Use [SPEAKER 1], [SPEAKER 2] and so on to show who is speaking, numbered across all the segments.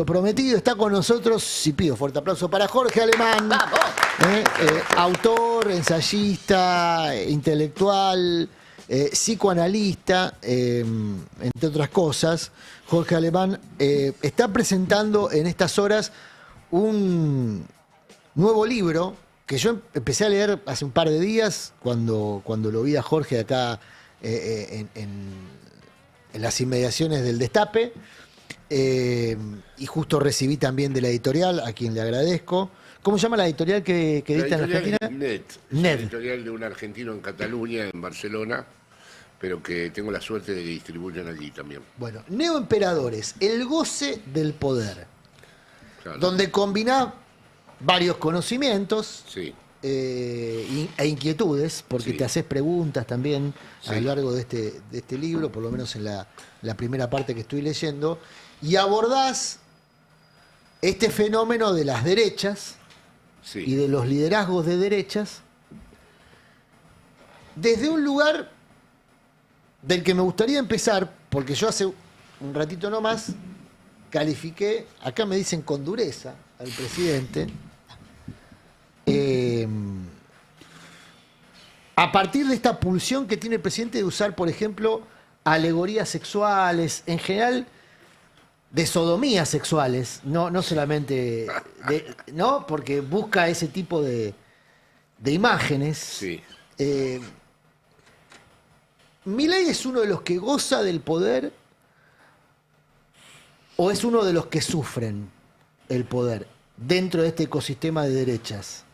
[SPEAKER 1] Lo prometido, está con nosotros, y pido fuerte aplauso para Jorge Alemán, autor, ensayista, intelectual, psicoanalista, entre otras cosas. Jorge Alemán está presentando en estas horas un nuevo libro que yo empecé a leer hace un par de días, cuando lo vi a Jorge acá en las inmediaciones del Destape. Y justo recibí también de la editorial, a quien le agradezco. ¿Cómo se llama la editorial que edita en Argentina?
[SPEAKER 2] NET.
[SPEAKER 1] NET.
[SPEAKER 2] Es la editorial de un argentino en Cataluña, en Barcelona, pero que tengo la suerte de que distribuyan allí también.
[SPEAKER 1] Bueno, Neoemperadores, el goce del poder.
[SPEAKER 2] Claro.
[SPEAKER 1] Donde combinás varios conocimientos
[SPEAKER 2] Sí.
[SPEAKER 1] e inquietudes, porque
[SPEAKER 2] Sí.
[SPEAKER 1] te haces preguntas también a
[SPEAKER 2] Sí.
[SPEAKER 1] lo largo de este libro, por lo menos en la primera parte que estoy leyendo, y abordás este fenómeno de las derechas
[SPEAKER 2] Sí.
[SPEAKER 1] y de los liderazgos de derechas desde un lugar del que me gustaría empezar, porque yo hace un ratito nomás califiqué, acá me dicen con dureza, al presidente, a partir de esta pulsión que tiene el presidente de usar, por ejemplo, alegorías sexuales, en general de sodomías sexuales, no solamente no, porque busca ese tipo de imágenes.
[SPEAKER 2] Sí.
[SPEAKER 1] ¿Milei es uno de los que goza del poder o es uno de los que sufren el poder dentro de este ecosistema de derechas?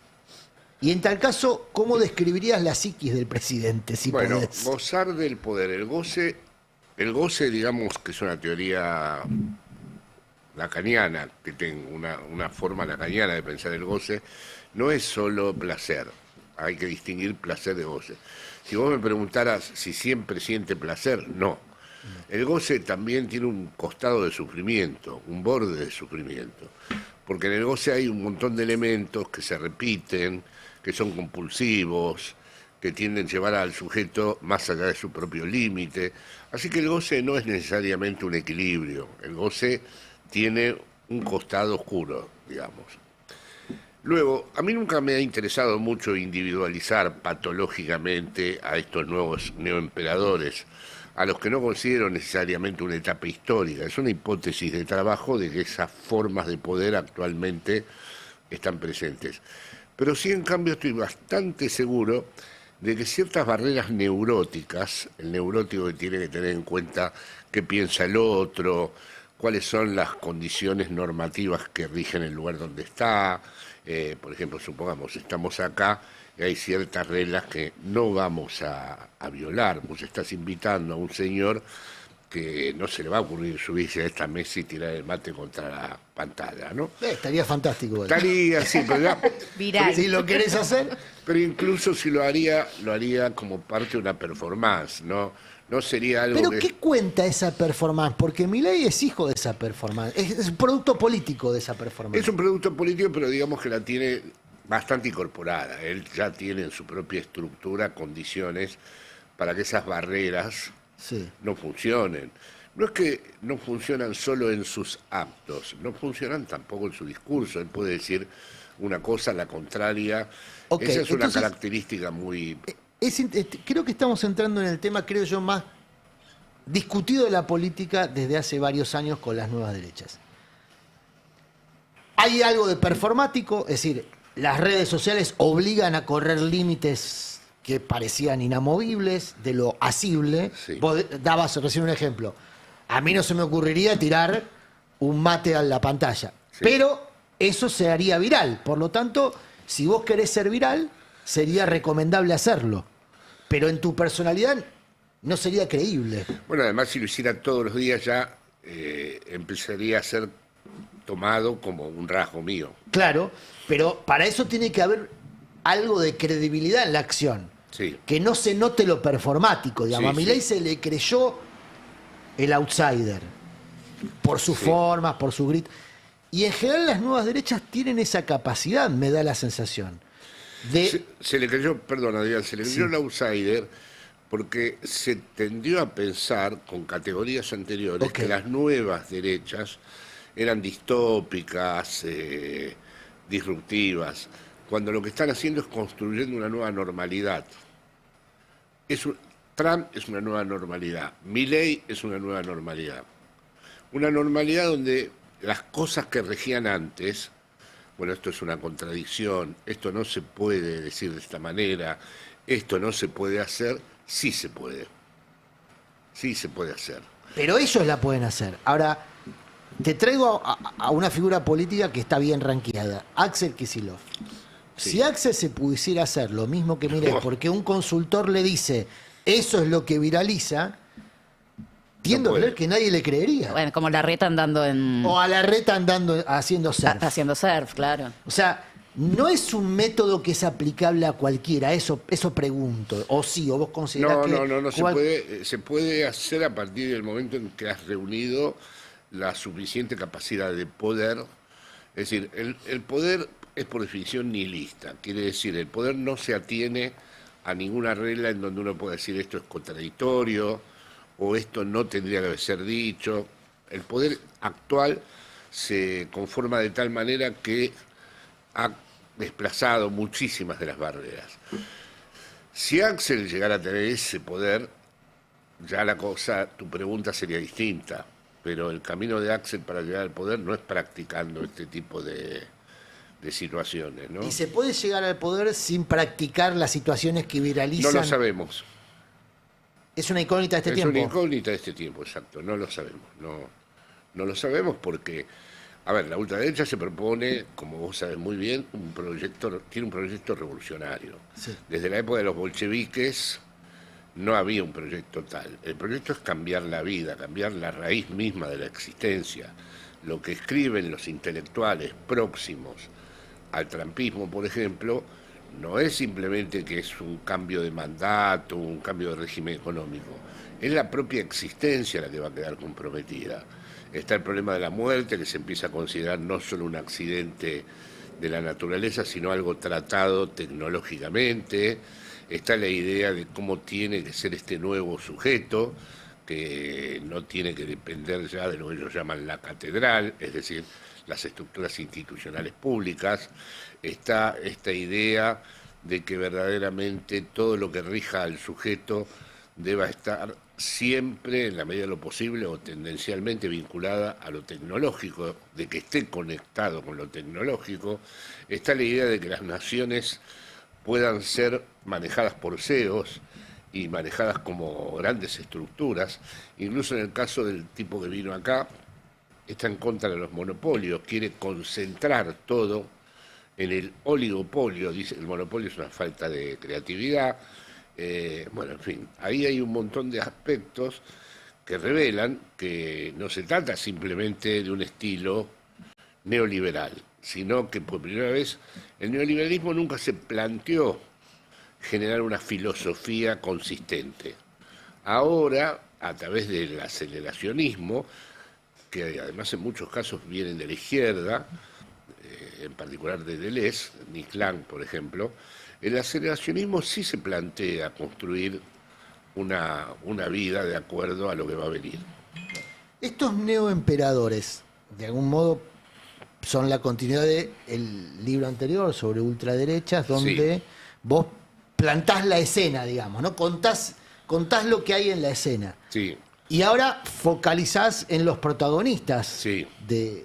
[SPEAKER 1] Y en tal caso, ¿cómo describirías la psiquis del presidente, si
[SPEAKER 2] Bueno,
[SPEAKER 1] podés?
[SPEAKER 2] gozar del poder. El goce, digamos que es una teoría lacaniana, que tengo una forma lacaniana de pensar el goce, no es solo placer. Hay que distinguir placer de goce. Si vos me preguntaras si siempre siente placer, no. El goce también tiene un costado de sufrimiento, un borde de sufrimiento. Porque en el goce hay un montón de elementos que se repiten, que son compulsivos, que tienden a llevar al sujeto más allá de su propio límite. Así que el goce no es necesariamente un equilibrio. El goce tiene un costado oscuro, digamos. Luego, a mí nunca me ha interesado mucho individualizar patológicamente a estos nuevos neoemperadores, a los que no considero necesariamente una etapa histórica. Es una hipótesis de trabajo de que esas formas de poder actualmente están presentes. Pero sí, en cambio, estoy bastante seguro de que ciertas barreras neuróticas, el neurótico que tiene que tener en cuenta qué piensa el otro, cuáles son las condiciones normativas que rigen el lugar donde está. Por ejemplo, supongamos, estamos acá y hay ciertas reglas que no vamos a violar. Vos estás invitando a un señor que no se le va a ocurrir subirse a esta mesa y tirar el mate contra la pantalla, ¿no?
[SPEAKER 1] Estaría fantástico.
[SPEAKER 2] Estaría, sí, pero ya...
[SPEAKER 3] Viral.
[SPEAKER 1] Si lo querés hacer.
[SPEAKER 2] Pero incluso si lo haría como parte de una performance, ¿no? No sería algo
[SPEAKER 1] ¿Pero
[SPEAKER 2] que...
[SPEAKER 1] qué cuenta esa performance? Porque Milei es hijo de esa performance. Es un producto político de esa performance.
[SPEAKER 2] Es un producto político, pero digamos que la tiene bastante incorporada. Él ya tiene en su propia estructura condiciones para que esas barreras
[SPEAKER 1] Sí.
[SPEAKER 2] no funcionen. No es que no funcionan solo en sus actos, no funcionan tampoco en su discurso. Él puede decir una cosa, la contraria.
[SPEAKER 1] Ok,
[SPEAKER 2] Esa es una
[SPEAKER 1] entonces,
[SPEAKER 2] característica muy...
[SPEAKER 1] creo que estamos entrando en el tema, creo yo, más discutido de la política desde hace varios años con las nuevas derechas. Hay algo de performático, es decir, las redes sociales obligan a correr límites que parecían inamovibles de lo asible.
[SPEAKER 2] Sí.
[SPEAKER 1] Vos dabas recién un ejemplo. A mí no se me ocurriría tirar un mate a la pantalla,
[SPEAKER 2] Sí.
[SPEAKER 1] pero eso se haría viral. Por lo tanto, si vos querés ser viral, sería recomendable hacerlo. Pero en tu personalidad no sería creíble.
[SPEAKER 2] Bueno, además si lo hiciera todos los días ya empezaría a ser tomado como un rasgo mío.
[SPEAKER 1] Claro, pero para eso tiene que haber algo de credibilidad en la acción.
[SPEAKER 2] Sí.
[SPEAKER 1] Que no se note lo performático. Digamos.
[SPEAKER 2] Sí,
[SPEAKER 1] A Milei
[SPEAKER 2] sí.
[SPEAKER 1] se le creyó el outsider. Por sus formas, por su grito. Y en general las nuevas derechas tienen esa capacidad, me da la sensación.
[SPEAKER 2] Se le creyó, perdón Adrián, se le creyó el outsider porque se tendió a pensar con categorías anteriores
[SPEAKER 1] Ok.
[SPEAKER 2] que las nuevas derechas eran distópicas, disruptivas, cuando lo que están haciendo es construyendo una nueva normalidad. Trump es una nueva normalidad, Milei es una nueva normalidad. Una normalidad donde las cosas que regían antes, bueno, esto es una contradicción, esto no se puede decir de esta manera, esto no se puede hacer, sí se puede. Sí se puede hacer.
[SPEAKER 1] Pero ellos la pueden hacer. Ahora, te traigo a una figura política que está bien rankeada, Axel Kicillof.
[SPEAKER 2] Sí.
[SPEAKER 1] Si Axel se pudiera hacer lo mismo que Milei, porque un consultor le dice, eso es lo que viraliza, tiendo a creer que nadie le creería.
[SPEAKER 3] Bueno, como Larreta andando en...
[SPEAKER 1] O a Larreta andando haciendo surf.
[SPEAKER 3] Haciendo surf, claro.
[SPEAKER 1] O sea, no es un método que es aplicable a cualquiera, eso pregunto. O sí, o vos considerás que...
[SPEAKER 2] No, se puede hacer a partir del momento en que has reunido la suficiente capacidad de poder. Es decir, el poder es por definición nihilista. Quiere decir, el poder no se atiene a ninguna regla en donde uno pueda decir esto es contradictorio o esto no tendría que ser dicho. El poder actual se conforma de tal manera que ha desplazado muchísimas de las barreras. Si Axel llegara a tener ese poder, ya la cosa, tu pregunta sería distinta, pero el camino de Axel para llegar al poder no es practicando este tipo de situaciones, ¿no?
[SPEAKER 1] ¿Y se puede llegar al poder sin practicar las situaciones que viralizan?
[SPEAKER 2] No lo sabemos.
[SPEAKER 1] Es una incógnita de este tiempo.
[SPEAKER 2] Es una incógnita de este tiempo, exacto. No lo sabemos. No lo sabemos porque, a ver, la ultraderecha se propone, como vos sabés muy bien, tiene un proyecto revolucionario.
[SPEAKER 1] Sí.
[SPEAKER 2] Desde la época de los bolcheviques no había un proyecto tal. El proyecto es cambiar la vida, cambiar la raíz misma de la existencia. Lo que escriben los intelectuales próximos al trumpismo, por ejemplo, no es simplemente que es un cambio de mandato, un cambio de régimen económico, es la propia existencia la que va a quedar comprometida. Está el problema de la muerte, que se empieza a considerar no solo un accidente de la naturaleza, sino algo tratado tecnológicamente. Está la idea de cómo tiene que ser este nuevo sujeto, que no tiene que depender ya de lo que ellos llaman la catedral, es decir, las estructuras institucionales públicas. Está esta idea de que verdaderamente todo lo que rija al sujeto deba estar siempre, en la medida de lo posible o tendencialmente vinculada a lo tecnológico, de que esté conectado con lo tecnológico. Está la idea de que las naciones puedan ser manejadas por CEOs y manejadas como grandes estructuras. Incluso en el caso del tipo que vino acá, está en contra de los monopolios, quiere concentrar todo en el oligopolio. Dice el monopolio es una falta de creatividad. Bueno, en fin, ahí hay un montón de aspectos que revelan que no se trata simplemente de un estilo neoliberal, sino que por primera vez el neoliberalismo nunca se planteó generar una filosofía consistente. Ahora, a través del aceleracionismo, que además en muchos casos vienen de la izquierda, en particular de Deleuze, Nick Lang, por ejemplo, el aceleracionismo sí se plantea construir una vida de acuerdo a lo que va a venir.
[SPEAKER 1] Estos neoemperadores, de algún modo, son la continuidad del libro anterior sobre ultraderechas, donde
[SPEAKER 2] Sí.
[SPEAKER 1] vos plantás la escena, digamos, ¿no? Contás lo que hay en la escena.
[SPEAKER 2] Sí,
[SPEAKER 1] Y ahora focalizás en los protagonistas
[SPEAKER 2] sí.
[SPEAKER 1] de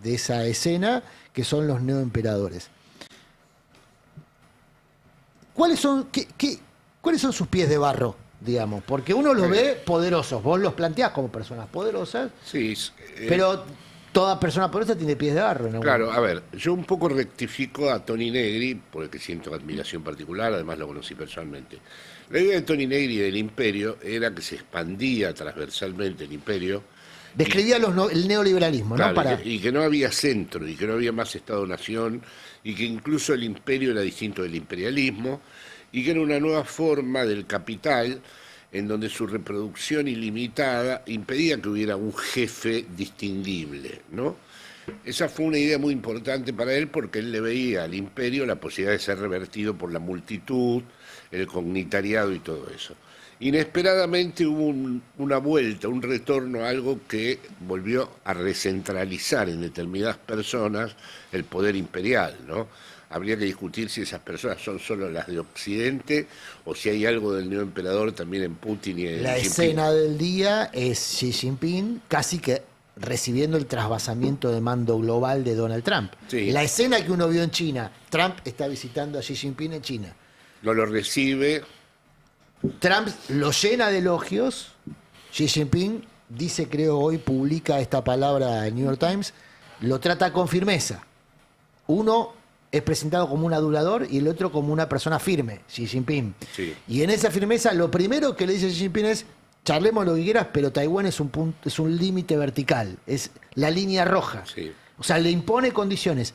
[SPEAKER 1] esa escena, que son los neoemperadores. ¿Cuáles son sus pies de barro, digamos? Porque uno los ve poderosos, vos los planteás como personas poderosas,
[SPEAKER 2] Sí,
[SPEAKER 1] pero toda persona poderosa tiene pies de barro. ¿No?
[SPEAKER 2] claro, a ver, yo un poco rectifico a Tony Negri, por el que siento admiración particular, además lo conocí personalmente. La idea de Tony Negri del imperio era que se expandía transversalmente el imperio.
[SPEAKER 1] Describía el neoliberalismo,
[SPEAKER 2] Claro,
[SPEAKER 1] ¿no?
[SPEAKER 2] y que no había centro, y que no había más Estado-Nación, y que incluso el imperio era distinto del imperialismo, y que era una nueva forma del capital en donde su reproducción ilimitada impedía que hubiera un jefe distinguible, ¿no? Esa fue una idea muy importante para él porque él le veía al imperio la posibilidad de ser revertido por la multitud, el cognitariado y todo eso. Inesperadamente hubo una vuelta, un retorno a algo que volvió a recentralizar en determinadas personas el poder imperial, ¿no? Habría que discutir si esas personas son solo las de Occidente o si hay algo del neoemperador también en Putin y en
[SPEAKER 1] La
[SPEAKER 2] Xi Jinping.
[SPEAKER 1] escena del día es Xi Jinping casi que recibiendo el trasvasamiento de mando global de Donald Trump.
[SPEAKER 2] Sí.
[SPEAKER 1] La escena que uno vio en China, Trump está visitando a Xi Jinping en China.
[SPEAKER 2] No lo recibe.
[SPEAKER 1] Trump lo llena de elogios. Xi Jinping dice, creo hoy, publica esta palabra en New York Times, lo trata con firmeza. Uno es presentado como un adulador y el otro como una persona firme, Xi Jinping.
[SPEAKER 2] Sí.
[SPEAKER 1] Y en esa firmeza, lo primero que le dice Xi Jinping es, charlemos lo que quieras, pero Taiwán es un límite vertical, es la línea roja.
[SPEAKER 2] Sí.
[SPEAKER 1] O sea, le impone condiciones.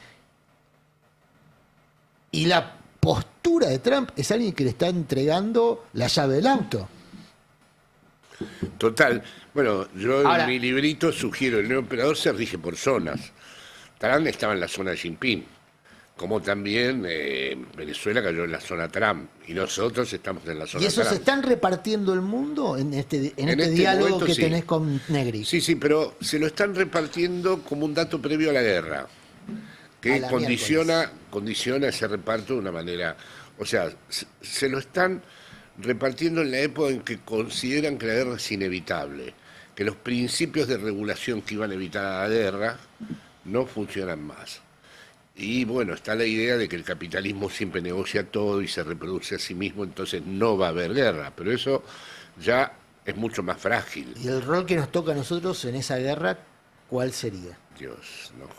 [SPEAKER 1] Y la postura de Trump es alguien que le está entregando la llave del auto.
[SPEAKER 2] Total. Bueno, yo
[SPEAKER 1] Ahora-
[SPEAKER 2] en mi librito sugiero, el nuevo emperador se rige por zonas. Trump estaba en la zona de Jinping, como también Venezuela cayó en la zona Trump, y nosotros estamos en la zona
[SPEAKER 1] ¿Y eso se
[SPEAKER 2] Trump.
[SPEAKER 1] están repartiendo el mundo en este
[SPEAKER 2] este
[SPEAKER 1] diálogo
[SPEAKER 2] momento,
[SPEAKER 1] que
[SPEAKER 2] sí.
[SPEAKER 1] tenés con Negri?
[SPEAKER 2] Sí, sí, pero se lo están repartiendo como un dato previo a la guerra,
[SPEAKER 1] A
[SPEAKER 2] que
[SPEAKER 1] la
[SPEAKER 2] condiciona ese reparto de una manera... O sea, se lo están repartiendo en la época en que consideran que la guerra es inevitable, que los principios de regulación que iban a evitar la guerra no funcionan más. Y bueno, está la idea de que el capitalismo siempre negocia todo y se reproduce a sí mismo, entonces no va a haber guerra, pero eso ya es mucho más frágil.
[SPEAKER 1] Y el rol que nos toca a nosotros en esa guerra, ¿cuál sería?
[SPEAKER 2] Dios, no.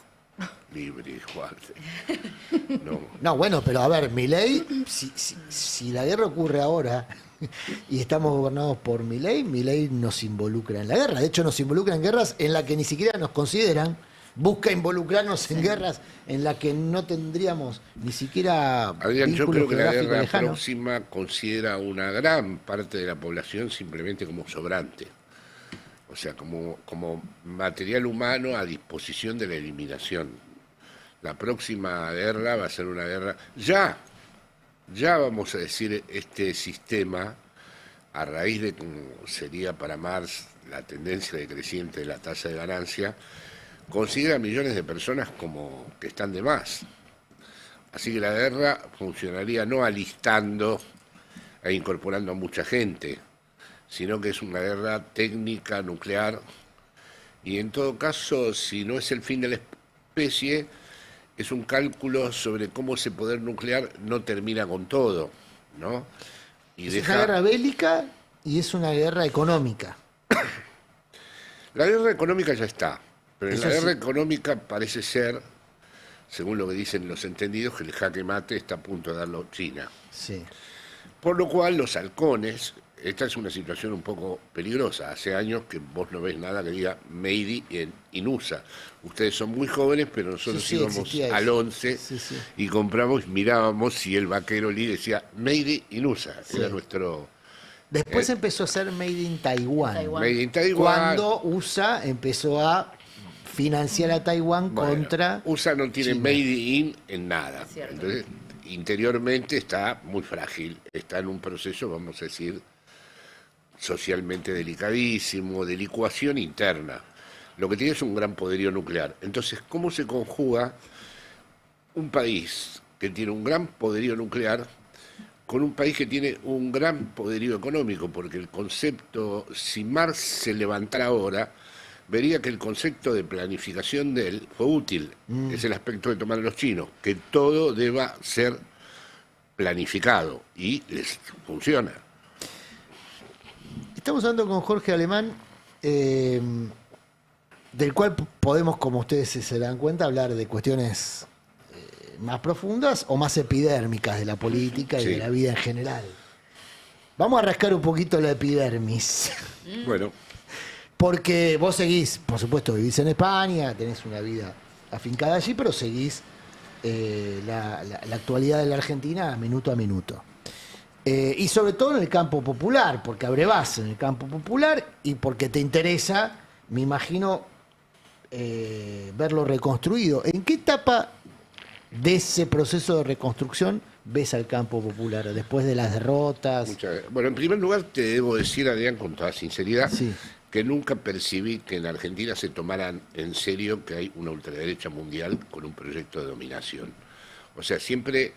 [SPEAKER 2] Libre, guarde. No.
[SPEAKER 1] No, bueno, pero a ver, Milei, si la guerra ocurre ahora y estamos gobernados por Milei nos involucra en la guerra. De hecho, nos involucra en guerras en las que ni siquiera nos consideran. Busca involucrarnos en guerras en las que no tendríamos ni siquiera
[SPEAKER 2] Adrián, yo
[SPEAKER 1] vínculos
[SPEAKER 2] creo que la
[SPEAKER 1] geográficos
[SPEAKER 2] guerra
[SPEAKER 1] lejanos.
[SPEAKER 2] próxima considera una gran parte de la población simplemente como sobrante. O sea, como material humano a disposición de la eliminación. La próxima guerra va a ser una guerra... Ya vamos a decir, este sistema, a raíz de como sería para Marx la tendencia decreciente de la tasa de ganancia, considera a millones de personas como que están de más. Así que la guerra funcionaría no alistando e incorporando a mucha gente, sino que es una guerra técnica, nuclear, y en todo caso, si no es el fin de la especie, es un cálculo sobre cómo ese poder nuclear no termina con todo, ¿no? Y
[SPEAKER 1] Es una guerra bélica y es una guerra económica.
[SPEAKER 2] La guerra económica ya está, pero en
[SPEAKER 1] Eso
[SPEAKER 2] la guerra
[SPEAKER 1] sí.
[SPEAKER 2] económica parece ser, según lo que dicen los entendidos, que el jaque mate está a punto de darlo China.
[SPEAKER 1] Sí.
[SPEAKER 2] Por lo cual los halcones, esta es una situación un poco peligrosa. Hace años que vos no ves nada que diga Made in USA. Ustedes son muy jóvenes, pero nosotros
[SPEAKER 1] Sí, sí,
[SPEAKER 2] íbamos
[SPEAKER 1] existía eso.
[SPEAKER 2] al 11
[SPEAKER 1] Sí, sí.
[SPEAKER 2] y compramos, mirábamos si el vaquero Lee decía Made in USA.
[SPEAKER 1] Sí.
[SPEAKER 2] Era nuestro
[SPEAKER 1] Después empezó a ser Made in Taiwan.
[SPEAKER 3] Taiwán.
[SPEAKER 2] Made in Taiwan.
[SPEAKER 1] Cuando USA empezó a financiar a Taiwán
[SPEAKER 2] Bueno,
[SPEAKER 1] contra...
[SPEAKER 2] USA no tiene
[SPEAKER 1] China.
[SPEAKER 2] Made in en nada.
[SPEAKER 3] Cierto.
[SPEAKER 2] Entonces, interiormente está muy frágil. Está en un proceso, vamos a decir, socialmente delicadísimo, de licuación interna. Lo que tiene es un gran poderío nuclear. Entonces, ¿cómo se conjuga un país que tiene un gran poderío nuclear con un país que tiene un gran poderío económico? Porque el concepto, si Marx se levantara ahora, vería que el concepto de planificación de él fue útil. Es el aspecto que tomaron los chinos, que todo deba ser planificado y les funciona.
[SPEAKER 1] Estamos hablando con Jorge Alemán, del cual podemos, como ustedes se dan cuenta, hablar de cuestiones más profundas o más epidérmicas de la política y
[SPEAKER 2] Sí.
[SPEAKER 1] de la vida en general. Vamos a rascar un poquito la epidermis.
[SPEAKER 2] Bueno,
[SPEAKER 1] Porque vos seguís, por supuesto, vivís en España, tenés una vida afincada allí, pero seguís la actualidad de la Argentina minuto a minuto. Y sobre todo en el campo popular, porque abrevás en el campo popular y porque te interesa, me imagino, verlo reconstruido. ¿En qué etapa de ese proceso de reconstrucción ves al campo popular después de las derrotas?
[SPEAKER 2] Bueno, en primer lugar te debo decir, Adrián, con toda sinceridad,
[SPEAKER 1] Sí.
[SPEAKER 2] que nunca percibí que en Argentina se tomaran en serio que hay una ultraderecha mundial con un proyecto de dominación. O sea, siempre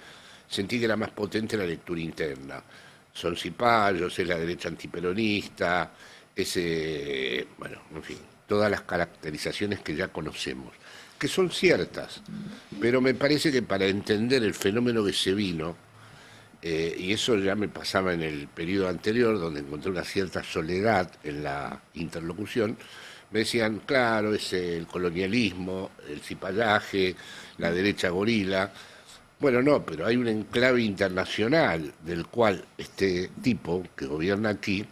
[SPEAKER 2] sentí que era más potente la lectura interna. Son cipayos, es la derecha antiperonista, bueno, en fin, todas las caracterizaciones que ya conocemos, que son ciertas, pero me parece que para entender el fenómeno que se vino, y eso ya me pasaba en el periodo anterior, donde encontré una cierta soledad en la interlocución, me decían, claro, es el colonialismo, el cipallaje, la derecha gorila. Bueno, no, pero hay un enclave internacional del cual este tipo que gobierna aquí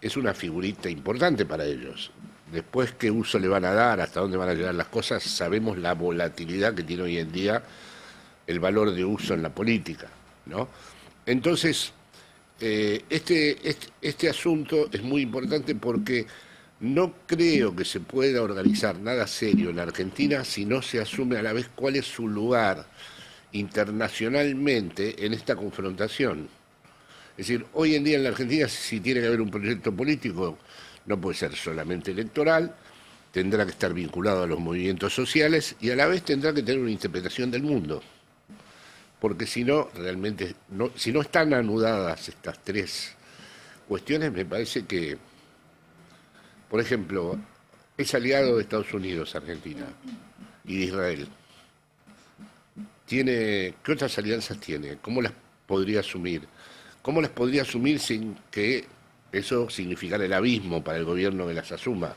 [SPEAKER 2] es una figurita importante para ellos. Después, qué uso le van a dar, hasta dónde van a llegar las cosas, sabemos la volatilidad que tiene hoy en día el valor de uso en la política, ¿no? Entonces, este asunto es muy importante porque no creo que se pueda organizar nada serio en Argentina si no se asume a la vez cuál es su lugar internacionalmente en esta confrontación. Es decir, hoy en día en la Argentina, si tiene que haber un proyecto político, no puede ser solamente electoral, tendrá que estar vinculado a los movimientos sociales y a la vez tendrá que tener una interpretación del mundo. Porque si no, realmente, si no están anudadas estas tres cuestiones, me parece que, por ejemplo, es aliado de Estados Unidos, Argentina, y de Israel. ¿Qué otras alianzas tiene? ¿Cómo las podría asumir? ¿Cómo las podría asumir sin que eso significara el abismo para el gobierno que las asuma?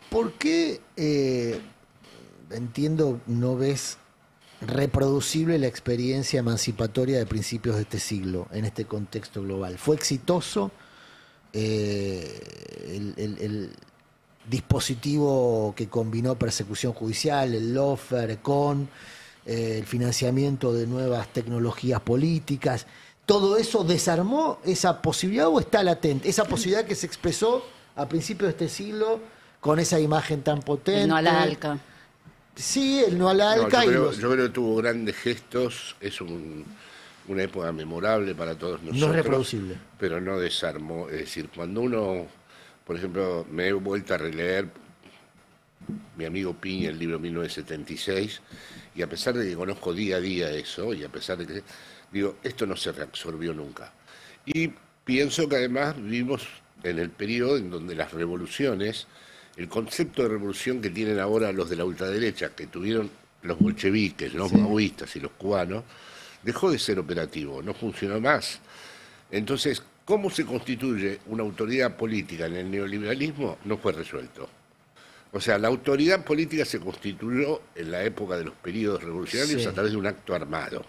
[SPEAKER 1] ¿Por qué, entiendo, no ves reproducible la experiencia emancipatoria de principios de este siglo en este contexto global? ¿Fue exitoso el dispositivo que combinó persecución judicial, el lawfare con el financiamiento de nuevas tecnologías políticas? ¿Todo eso desarmó esa posibilidad o está latente? Esa posibilidad que se expresó a principios de este siglo con esa imagen tan potente.
[SPEAKER 3] El no a la ALCA.
[SPEAKER 1] Sí, el no a la ALCA.
[SPEAKER 2] Yo creo que tuvo grandes gestos, es una época memorable para todos nosotros.
[SPEAKER 1] No es reproducible.
[SPEAKER 2] Pero no desarmó. Es decir, cuando uno, por ejemplo, me he vuelto a releer mi amigo Piña, el libro 1976, y a pesar de que conozco día a día eso, y a pesar de que, digo, esto no se reabsorbió nunca. Y pienso que además vivimos en el periodo en donde las revoluciones, el concepto de revolución que tienen ahora los de la ultraderecha, que tuvieron los bolcheviques, los maoístas y los cubanos, dejó de ser operativo, no funcionó más. Entonces, ¿cómo se constituye una autoridad política en el neoliberalismo? No fue resuelto. O sea, la autoridad política se constituyó en la época de los periodos revolucionarios a través de un acto armado.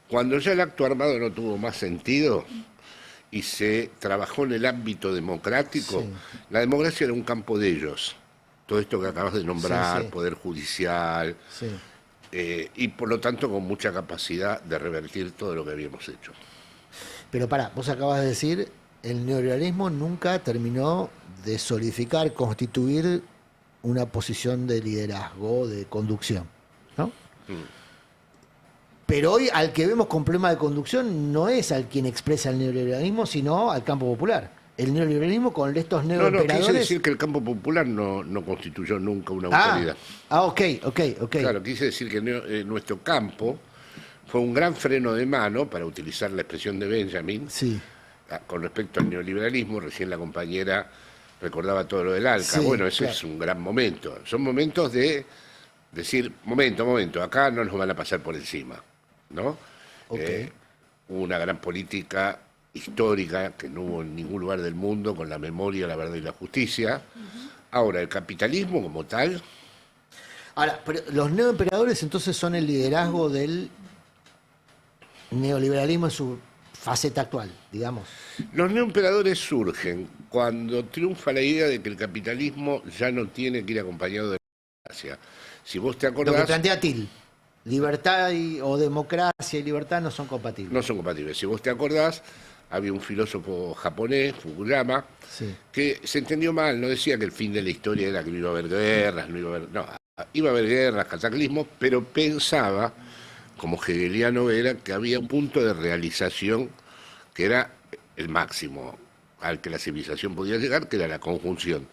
[SPEAKER 2] Cuando ya el acto armado no tuvo más sentido y se trabajó en el ámbito democrático, la democracia era un campo de ellos. Todo esto que acabas de nombrar, poder judicial, y por lo tanto con mucha capacidad de revertir todo lo que habíamos hecho.
[SPEAKER 1] Pero pará, vos acabas de decir, el neoliberalismo nunca terminó de solidificar, constituir una posición de liderazgo, de conducción, ¿no? Pero hoy al que vemos con problema de conducción no es al quien expresa el neoliberalismo, sino al campo popular. El neoliberalismo con estos neoemperadores...
[SPEAKER 2] No, quise decir que el campo popular no constituyó nunca una autoridad.
[SPEAKER 1] Ok.
[SPEAKER 2] Claro, quise decir que nuestro campo fue un gran freno de mano, para utilizar la expresión de Benjamin, con respecto al neoliberalismo. Recién la compañera recordaba todo lo del ALCA. Bueno, eso es un gran momento. Son momentos de decir, momento, acá no nos van a pasar por encima, ¿no? Hubo una gran política histórica que no hubo en ningún lugar del mundo, con la memoria, la verdad y la justicia. Ahora, el capitalismo como tal...
[SPEAKER 1] Ahora, pero los neoemperadores entonces son el liderazgo del neoliberalismo en su faceta actual, digamos.
[SPEAKER 2] Los neoemperadores surgen cuando triunfa la idea de que el capitalismo ya no tiene que ir acompañado de la democracia. Si vos te acordás...
[SPEAKER 1] Lo que plantea Till, libertad o democracia y libertad no son compatibles.
[SPEAKER 2] No son compatibles. Si vos te acordás, había un filósofo japonés, Fukuyama, que se entendió mal, no decía que el fin de la historia era que no iba a haber guerras, iba a haber guerras, cataclismos, pero pensaba como hegeliano era, que había un punto de realización que era el máximo al que la civilización podía llegar, que era la conjunción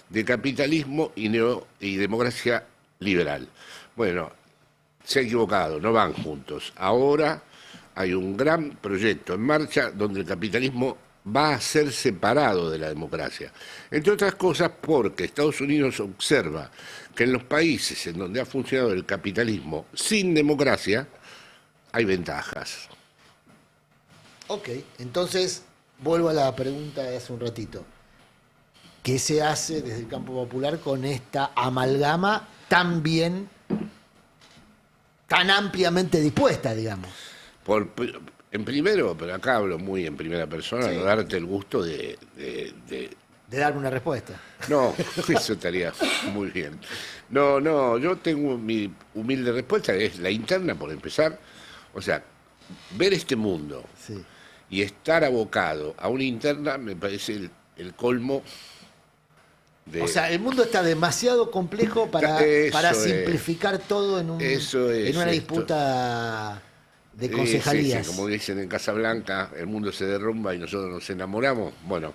[SPEAKER 2] de capitalismo y democracia liberal. Bueno, se ha equivocado, no van juntos. Ahora hay un gran proyecto en marcha donde el capitalismo va a ser separado de la democracia. Entre otras cosas porque Estados Unidos observa que en los países en donde ha funcionado el capitalismo sin democracia hay ventajas.
[SPEAKER 1] Ok, entonces vuelvo a la pregunta de hace un ratito. ¿Qué se hace desde el campo popular con esta amalgama tan bien, tan ampliamente dispuesta, digamos?
[SPEAKER 2] En primero, pero acá hablo muy en primera persona,
[SPEAKER 1] Sí.
[SPEAKER 2] no darte el gusto de
[SPEAKER 1] De darme una respuesta.
[SPEAKER 2] No, eso estaría muy bien. No, yo tengo mi humilde respuesta, es la interna por empezar. O sea, ver este mundo
[SPEAKER 1] Sí.
[SPEAKER 2] y estar abocado a una interna me parece el colmo de...
[SPEAKER 1] O sea, el mundo está demasiado complejo para
[SPEAKER 2] Eso
[SPEAKER 1] simplificar todo en,
[SPEAKER 2] Eso es
[SPEAKER 1] en una
[SPEAKER 2] esto.
[SPEAKER 1] disputa de
[SPEAKER 2] Sí,
[SPEAKER 1] concejalías.
[SPEAKER 2] sí, como dicen en Casablanca, el mundo se derrumba y nosotros nos enamoramos. Bueno,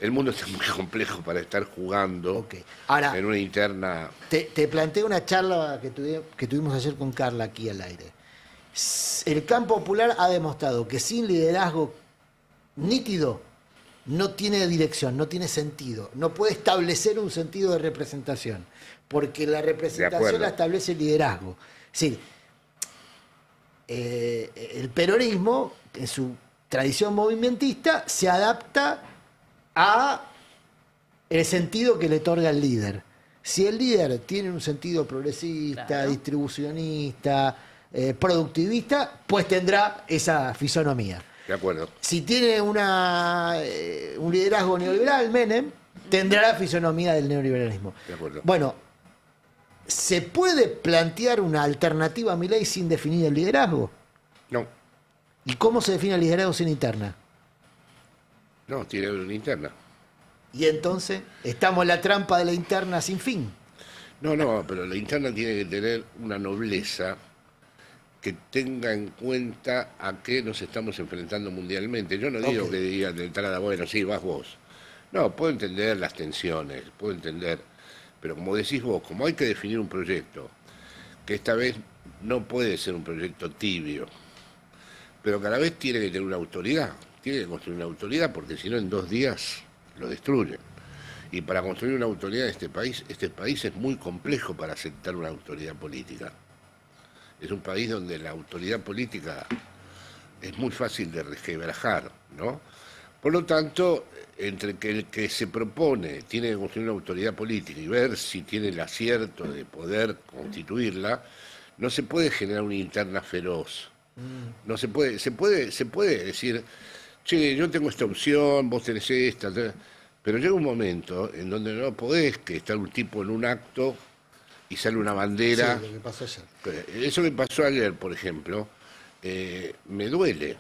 [SPEAKER 2] el mundo está muy complejo para estar jugando
[SPEAKER 1] Ok. Ahora,
[SPEAKER 2] en una interna.
[SPEAKER 1] te planteo una charla que tuvimos ayer con Carla aquí al aire. El campo popular ha demostrado que sin liderazgo nítido no tiene dirección, no tiene sentido, no puede establecer un sentido de representación, porque la representación
[SPEAKER 2] acuerdo.
[SPEAKER 1] la establece el liderazgo. Es decir, el peronismo, en su tradición movimentista, se adapta a el sentido que le otorga el líder. Si el líder tiene un sentido progresista,
[SPEAKER 3] Claro.
[SPEAKER 1] distribucionista, productivista, pues tendrá esa fisonomía.
[SPEAKER 2] De acuerdo.
[SPEAKER 1] Si tiene un liderazgo neoliberal, Menem, tendrá la fisonomía del neoliberalismo.
[SPEAKER 2] De acuerdo.
[SPEAKER 1] Bueno, ¿se puede plantear una alternativa a Milei sin definir el liderazgo?
[SPEAKER 2] No,
[SPEAKER 1] ¿Y cómo se define el liderazgo sin interna?
[SPEAKER 2] no, tiene una interna.
[SPEAKER 1] Y entonces estamos en la trampa de la interna sin fin.
[SPEAKER 2] No, pero la interna tiene que tener una nobleza que tenga en cuenta a qué nos estamos enfrentando mundialmente. Yo no digo
[SPEAKER 1] Ok.
[SPEAKER 2] que digan de entrada, bueno, sí, vas vos. No, puedo entender las tensiones, puedo entender, pero como decís vos, como hay que definir un proyecto, que esta vez no puede ser un proyecto tibio, pero que a la vez tiene que tener una autoridad, tiene que construir una autoridad, porque si no en 2 días lo destruyen. Y para construir una autoridad en este país es muy complejo para aceptar una autoridad política. Es un país donde la autoridad política es muy fácil de resquebrajar, ¿no? Por lo tanto, entre que el que se propone tiene que construir una autoridad política y ver si tiene el acierto de poder constituirla, no se puede generar una interna feroz. No se puede, se puede decir, che, yo tengo esta opción, vos tenés esta, pero llega un momento en donde no podés que estar un tipo en un acto y sale una bandera.
[SPEAKER 1] Sí, lo que pasó ayer.
[SPEAKER 2] Eso que pasó ayer, por ejemplo, me duele.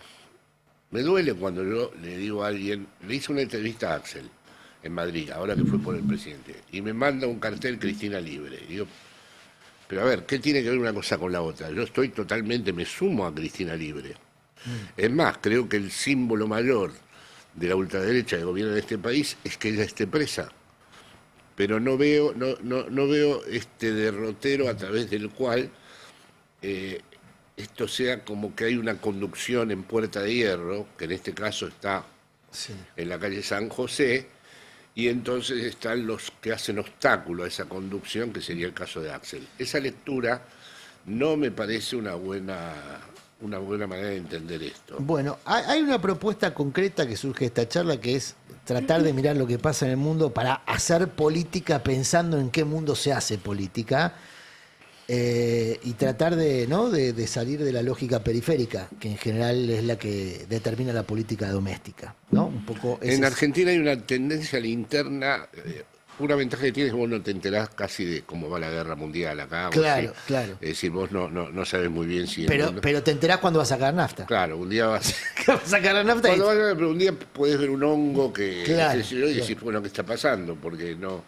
[SPEAKER 2] Me duele cuando yo le digo a alguien, le hice una entrevista a Axel en Madrid, ahora que fue por el presidente, y me manda un cartel Cristina Libre. Y digo, pero a ver, ¿qué tiene que ver una cosa con la otra? Yo estoy totalmente, me sumo a Cristina Libre. Es más, creo que el símbolo mayor de la ultraderecha que gobierna en este país es que ella esté presa. Pero no veo este derrotero a través del cual esto sea como que hay una conducción en Puerta de Hierro, que en este caso está
[SPEAKER 1] Sí.
[SPEAKER 2] en la calle San José, y entonces están los que hacen obstáculo a esa conducción, que sería el caso de Axel. Esa lectura no me parece una buena manera de entender esto.
[SPEAKER 1] Bueno, hay una propuesta concreta que surge de esta charla que es tratar de mirar lo que pasa en el mundo para hacer política pensando en qué mundo se hace política y tratar de, ¿no? de salir de la lógica periférica, que en general es la que determina la política doméstica, ¿no? Un poco ese
[SPEAKER 2] En
[SPEAKER 1] es-
[SPEAKER 2] Argentina hay una tendencia a la interna. Una ventaja que tienes, vos no te enterás casi de cómo va la guerra mundial acá.
[SPEAKER 1] Claro,
[SPEAKER 2] así.
[SPEAKER 1] claro.
[SPEAKER 2] Es decir, vos no sabes muy bien si... el
[SPEAKER 1] Pero,
[SPEAKER 2] mundo-
[SPEAKER 1] pero te enterás cuando vas a sacar nafta.
[SPEAKER 2] Claro, un día vas...
[SPEAKER 1] Vas a sacar la nafta y...
[SPEAKER 2] Cuando vas a pero un día puedes ver un hongo que...
[SPEAKER 1] Claro,
[SPEAKER 2] qué sé yo, y decís,
[SPEAKER 1] claro.
[SPEAKER 2] bueno, ¿qué está pasando? Porque no...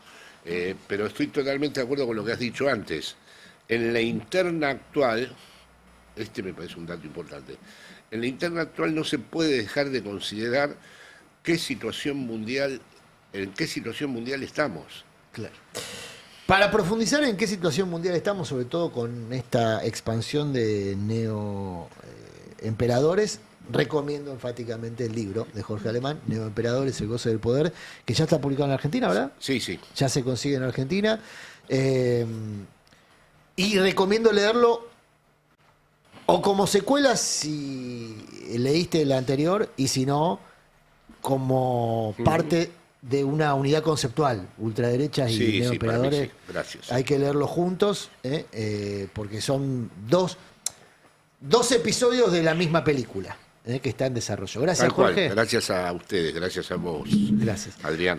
[SPEAKER 2] pero estoy totalmente de acuerdo con lo que has dicho antes. En la interna actual, este me parece un dato importante. En la interna actual no se puede dejar de considerar en qué situación mundial estamos.
[SPEAKER 1] Claro. Para profundizar en qué situación mundial estamos, sobre todo con esta expansión de neoemperadores, recomiendo enfáticamente el libro de Jorge Alemán, Neoemperadores, el goce del poder, que ya está publicado en Argentina, ¿verdad?
[SPEAKER 2] Sí, sí.
[SPEAKER 1] Ya se consigue en Argentina. Y recomiendo leerlo o como secuela si leíste el anterior, y si no, como parte de una unidad conceptual, ultraderechas y neoemperadores.
[SPEAKER 2] Sí, gracias.
[SPEAKER 1] Hay que leerlo juntos, porque son dos episodios de la misma película que está en desarrollo. Gracias,
[SPEAKER 2] Tal cual.
[SPEAKER 1] Jorge.
[SPEAKER 2] Gracias a ustedes, gracias a vos,
[SPEAKER 1] Gracias.
[SPEAKER 2] Adrián.